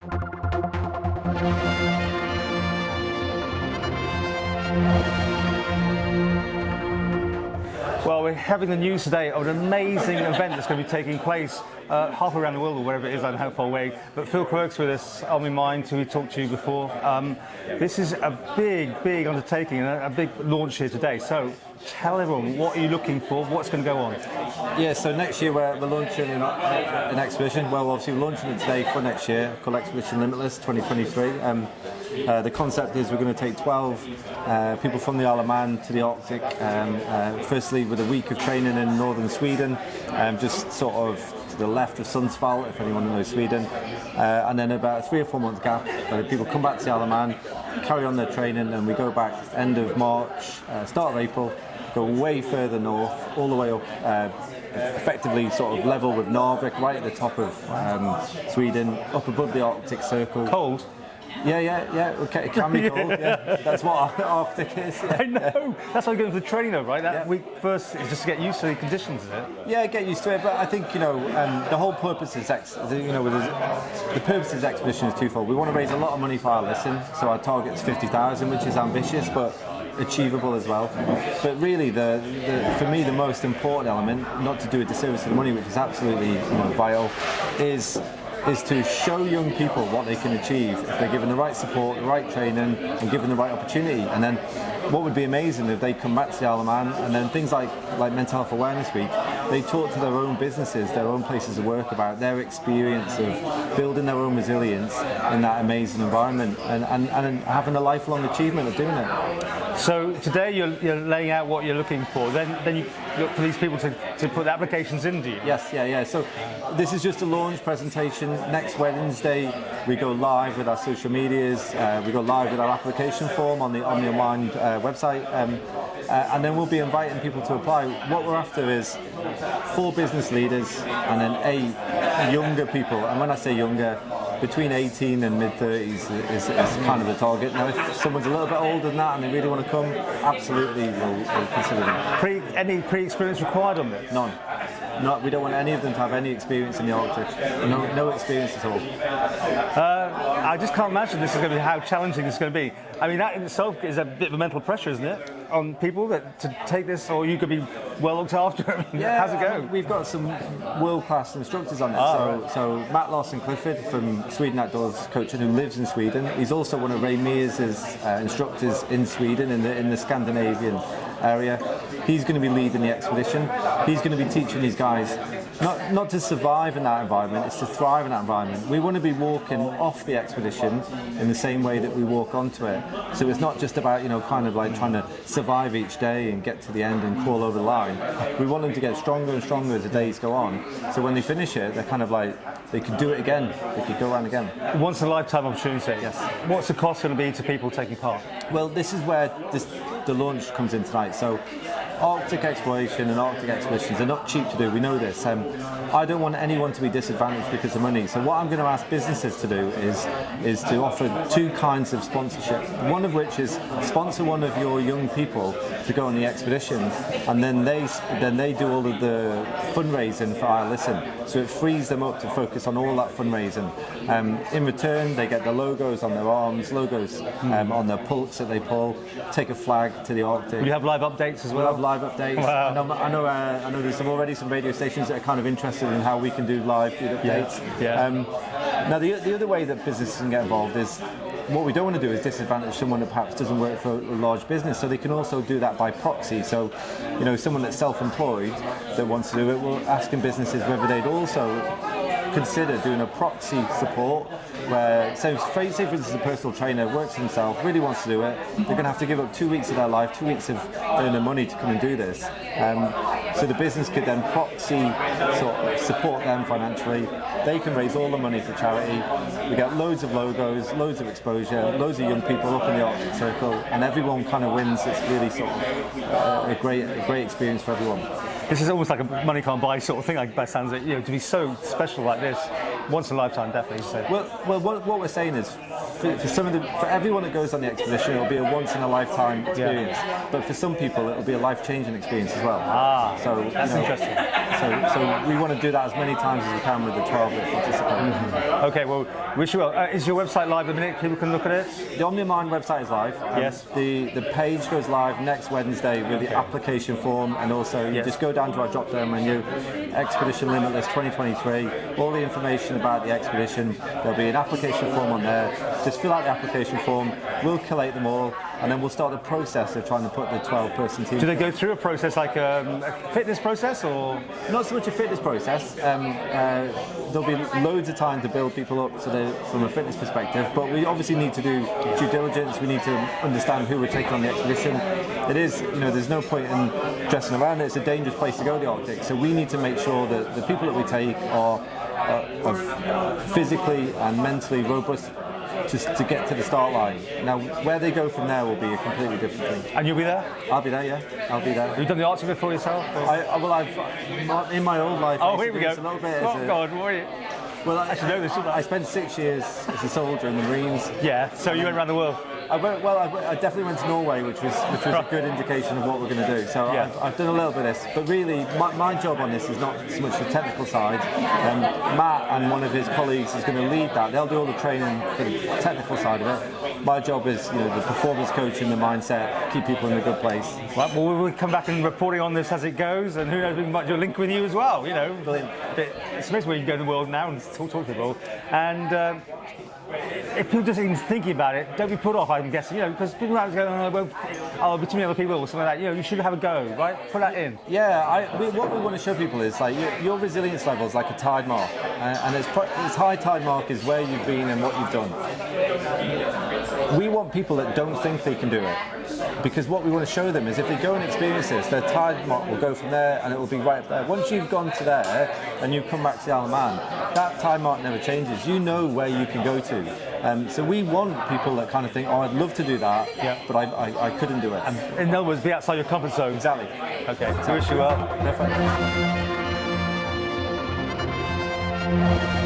Well, we're having the news today of an amazing event that's going to be taking place halfway around the world, or wherever it is, I don't know how far away. But Phil Quirk's with us, on my mind, who we talked to you before. This is a big undertaking and a big launch here today. So tell everyone, what are you looking for? What's going to go on? Yeah, so next year we're launching an exhibition. Well, obviously we're launching it today for next year, called Expedition Limitless 2023. The concept is we're going to take 12 people from the Isle of Man to the Arctic, firstly with a week of training in northern Sweden, just sort of to the left of Sundsvall, if anyone knows Sweden, and then about a 3 or 4 month gap where people come back to the Isle of Man, carry on their training, and we go back end of March, start of April, go way further north, all the way up, effectively sort of level with Narvik, right at the top of Sweden, up above the Arctic Circle. Cold? Yeah. Okay, it can be cold. Yeah, that's what Arctic is. Yeah. I know. That's why you're going for the training, though, right? That week first is just to get used to the conditions, is it? Yeah, get used to it. But I think the whole purpose is the purpose of this exhibition is twofold. We want to raise a lot of money for our listen, so our target is 50,000, which is ambitious, but achievable as well. But really, for me, the most important element, not to do a disservice to the money, which is absolutely vital, is to show young people what they can achieve if they're given the right support, the right training, and given the right opportunity. And then what would be amazing if they come back to the Isle of Man, and then things like Mental Health Awareness Week, they talk to their own businesses, their own places of work about their experience of building their own resilience in that amazing environment and having a lifelong achievement of doing it. So today you're laying out what you're looking for. Then you look for these people to put the applications in, do you? Yes, yeah. So this is just a launch presentation. Next Wednesday we go live with our social medias. We go live with our application form on the Unwind website, and then we'll be inviting people to apply. What we're after is 4 business leaders and then 8 younger people. And when I say younger, between 18 and mid-30s is kind of the target. Now, if someone's a little bit older than that and they really want to come, absolutely we'll consider them. Any pre-experience required on this? None. We don't want any of them to have any experience in the Arctic. No experience at all. I just can't imagine this is going to be how challenging this is going to be. I mean, that in itself is a bit of a mental pressure, isn't it, on people to take this, or you could be well looked after. I mean, yeah, how's it go? We've got some world-class instructors on this. So Matt Larson-Clifford from Sweden Outdoors Coaching, who lives in Sweden. He's also one of Ray Mears' instructors in Sweden, in the Scandinavian area. He's going to be leading the expedition. He's going to be teaching these guys not to survive in that environment, it's to thrive in that environment. We want to be walking off the expedition in the same way that we walk onto it. So it's not just about kind of like trying to survive each day and get to the end and crawl over the line. We want them to get stronger and stronger as the days go on. So when they finish it, they're kind of like, they could do it again. They could go around again. Once in a lifetime opportunity. Yes. What's the cost going to be to people taking part? Well, this is where the launch comes in tonight. So Arctic exploration and Arctic expeditions are not cheap to do. We know this. I don't want anyone to be disadvantaged because of money. So what I'm going to ask businesses to do is to offer 2 kinds of sponsorship. One of which is sponsor one of your young people to go on the expedition, and then they do all of the fundraising for our listen. So it frees them up to focus on all that fundraising. In return, they get the logos on their arms, logos on their pulks that they pull. Take a flag to the Arctic. Will you have live updates as well? We'll have live updates. Wow. I know there's already some radio stations that are kind of interested in how we can do live feed updates. Yeah. Now the other way that businesses can get involved is, what we don't want to do is disadvantage someone that perhaps doesn't work for a large business. So they can also do that by proxy. So, someone that's self-employed that wants to do it, we're asking businesses whether they'd also consider doing a proxy support where, say for instance, a personal trainer works for himself, really wants to do it, they're going to have to give up 2 weeks of their life, 2 weeks of earning money to come and do this. So the business could then proxy sort of support them financially. They can raise all the money for charity. We get loads of logos, loads of exposure, loads of young people up in the Arctic Circle, and everyone kind of wins. It's really sort of a great experience for everyone. This is almost like a money can't buy sort of thing, by the sounds of it. To be so special like this, once in a lifetime, definitely. So. Well, what we're saying is, for everyone that goes on the expedition, it'll be a once in a lifetime experience. Yeah. But for some people, it'll be a life changing experience as well. So that's interesting. So we want to do that as many times as we can with the 12 that participate. Mm-hmm. Okay, well, wish you well. Is your website live at the minute? People can look at it? The On My Mind website is live. Yes. The page goes live next Wednesday with the application form, and also you just go down to our drop down menu, Expedition Limitless 2023, all the information about the expedition. There'll be an application form on there. Just fill out the application form, we'll collate them all, and then we'll start the process of trying to put the 12-person team. Do they go through a process like a fitness process, or? Not so much a fitness process. There'll be loads of time to build people up from a fitness perspective, but we obviously need to do due diligence. We need to understand who we're taking on the expedition. It is, there's no point in dressing around it. It's a dangerous place to go, the Arctic. So we need to make sure that the people that we take are physically and mentally robust to get to the start line. Now, where they go from there will be a completely different thing. And you'll be there? I'll be there, yeah. I'll be there. Have you done the Arctic before yourself? I've in my old life. Oh, here we go. A little bit. Oh God, what are you? Well, I should know this, shouldn't I? I spent 6 years as a soldier in the Marines. Yeah. So you went around the world. I definitely went to Norway, which was a good indication of what we're going to do. So Yeah. I've done a little bit of this, but really my job on this is not so much the technical side. Matt and one of his colleagues is going to lead that. They'll do all the training for the technical side of it. My job is, the performance coaching, the mindset, keep people in a good place. Well, we'll come back and reporting on this as it goes, and who knows, we might do a link with you as well. It's amazing where you can go to the world now and talk to people. And if people just even thinking about it, don't be put off, I'm guessing, because people are going, I'll be too many other people or something like that. You should have a go, right? Put that in. Yeah, what we want to show people is your resilience level is like a tide mark, and its high tide mark is where you've been and what you've done. We want people that don't think they can do it, because what we want to show them is if they go and experience this, their tide mark will go from there and it will be right up there. Once you've gone to there and you come back to the Isle of Man, that tide mark never changes. You know where you can go to. So we want people that kind of think, I'd love to do that, but I couldn't do it. And in other words, be outside your comfort zone. Exactly. Okay, so wish you well. Perfect.